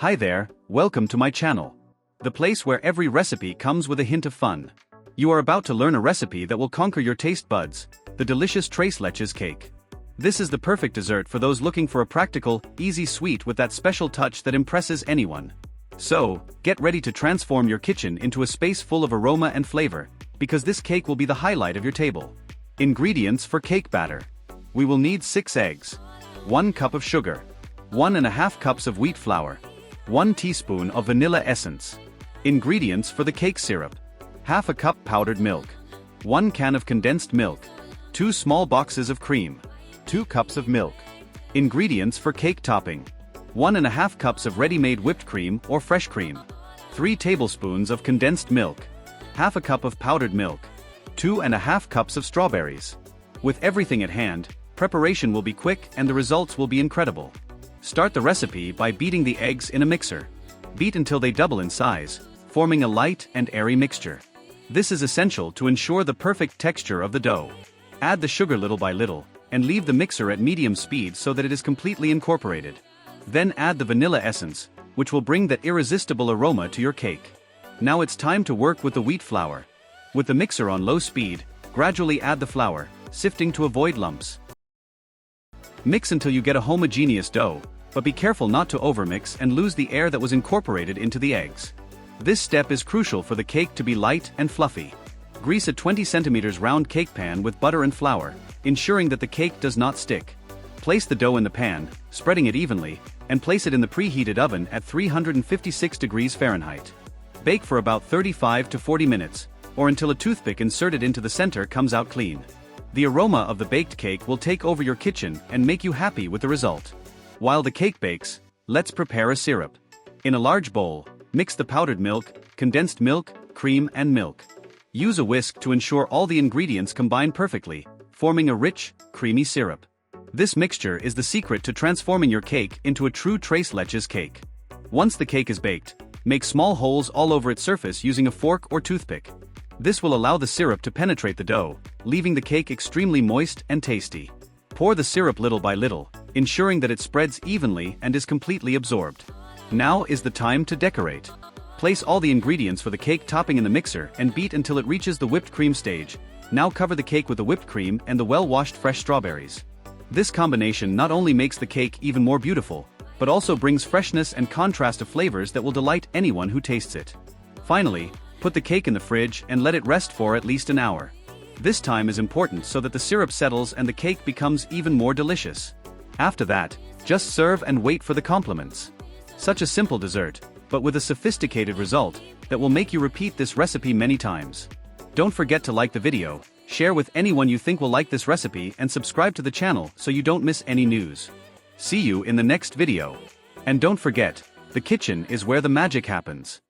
Hi there, welcome to my channel. The place where every recipe comes with a hint of fun. You are about to learn a recipe that will conquer your taste buds, the delicious tres leches cake. This is the perfect dessert for those looking for a practical, easy sweet with that special touch that impresses anyone. So, get ready to transform your kitchen into a space full of aroma and flavor, because this cake will be the highlight of your table. Ingredients for cake batter. We will need 6 eggs, 1 cup of sugar, 1½ cups of wheat flour, 1 teaspoon of vanilla essence. Ingredients for the cake syrup. ½ cup powdered milk, 1 can of condensed milk, 2 small boxes of cream, 2 cups of milk. Ingredients for cake topping. 1½ cups of ready-made whipped cream or fresh cream, 3 tablespoons of condensed milk, ½ cup of powdered milk, 2½ cups of strawberries. With everything at hand, preparation will be quick and the results will be incredible. Start the recipe by beating the eggs in a mixer. Beat until they double in size, forming a light and airy mixture. This is essential to ensure the perfect texture of the dough. Add the sugar little by little, and leave the mixer at medium speed so that it is completely incorporated. Then add the vanilla essence, which will bring that irresistible aroma to your cake. Now it's time to work with the wheat flour. With the mixer on low speed, gradually add the flour, sifting to avoid lumps. Mix until you get a homogeneous dough, but be careful not to overmix and lose the air that was incorporated into the eggs. This step is crucial for the cake to be light and fluffy. Grease a 20 cm round cake pan with butter and flour, ensuring that the cake does not stick. Place the dough in the pan, spreading it evenly, and place it in the preheated oven at 356 degrees Fahrenheit. Bake for about 35 to 40 minutes, or until a toothpick inserted into the center comes out clean. The aroma of the baked cake will take over your kitchen and make you happy with the result. While the cake bakes, let's prepare a syrup. In a large bowl, mix the powdered milk, condensed milk, cream and milk. Use a whisk to ensure all the ingredients combine perfectly, forming a rich, creamy syrup. This mixture is the secret to transforming your cake into a true tres leches cake. Once the cake is baked, make small holes all over its surface using a fork or toothpick. This will allow the syrup to penetrate the dough, leaving the cake extremely moist and tasty. Pour the syrup little by little, ensuring that it spreads evenly and is completely absorbed. Now is the time to decorate. Place all the ingredients for the cake topping in the mixer and beat until it reaches the whipped cream stage. Now cover the cake with the whipped cream and the well-washed fresh strawberries. This combination not only makes the cake even more beautiful, but also brings freshness and contrast of flavors that will delight anyone who tastes it. Finally, put the cake in the fridge and let it rest for at least an hour. This time is important so that the syrup settles and the cake becomes even more delicious. After that, just serve and wait for the compliments. Such a simple dessert, but with a sophisticated result, that will make you repeat this recipe many times. Don't forget to like the video, share with anyone you think will like this recipe and subscribe to the channel so you don't miss any news. See you in the next video. And don't forget, the kitchen is where the magic happens.